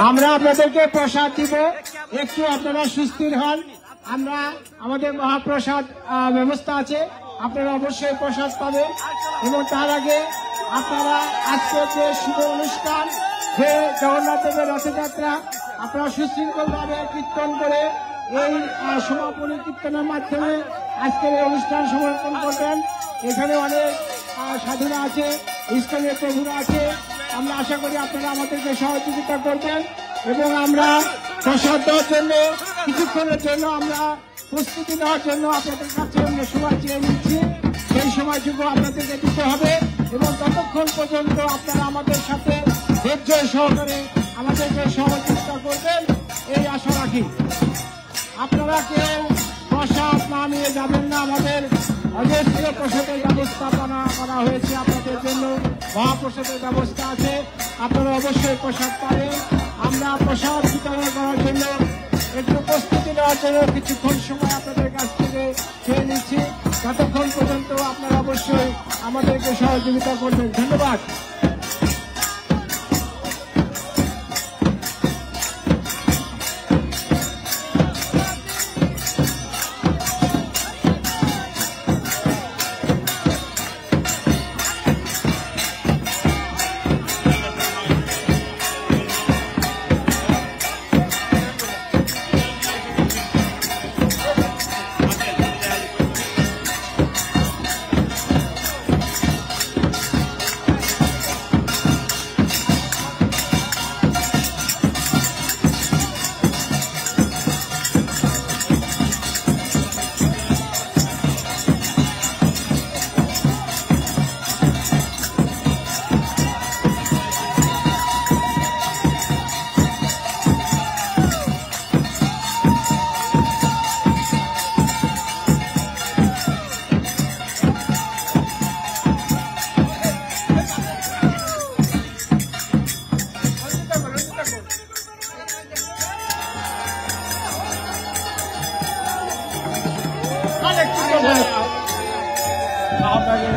আমরা আপনাদেরকে প্রসাদ দিব, একটু আপনারা সুস্থির হন। আমরা আমাদের মহাপ্রসাদ ব্যবস্থা আছে, আপনারা অবশ্যই প্রসাদ পাবেন। এবং তার আগে আপনারা আজকের যে শুভ অনুষ্ঠান, যে জগন্নাথ দেবের রথযাত্রা, আপনারা সুশৃঙ্খলভাবে কীর্তন করে এই সমাপনী কীর্তনের মাধ্যমে আজকের এই অনুষ্ঠান সমর্পণ করবেন। এখানে অনেক সাধুরা আছে, ইস্কনের প্রভুরা আছে। আমরা আশা করি আপনারা আমাদেরকে সহযোগিতা করবেন এবং আমরা প্রসাদ দেওয়ার জন্য কিছুক্ষণের জন্য আমরা প্রস্তুতি নেওয়ার জন্য আপনাদের কাছে আমরা সময় চেয়ে নিচ্ছি। সেই সময়টুকু আপনাদেরকে দিতে হবে এবং ততক্ষণ পর্যন্ত আপনারা আমাদের সাথে ধৈর্য সহকারে আমাদেরকে সহযোগিতা করবেন, এই আশা রাখি। আপনারা কেউ প্রসাদ না নিয়ে যাবেন না। আমাদের অজস্র প্রসাদের ব্যবস্থাপনা করা হয়েছে আপনাদের জন্য, মহাপ্রসাদের ব্যবস্থা আছে, আপনারা অবশ্যই প্রসাদ পাবেন। আমরা প্রসাদ বিতরণ করার জন্য একটু প্রস্তুতি নেওয়ার জন্য কিছুক্ষণ সময় আপনাদের কাছ থেকে চেয়ে নিচ্ছি। ততক্ষণ পর্যন্ত আপনারা অবশ্যই আমাদেরকে সহযোগিতা করবেন। ধন্যবাদ। আপনাকে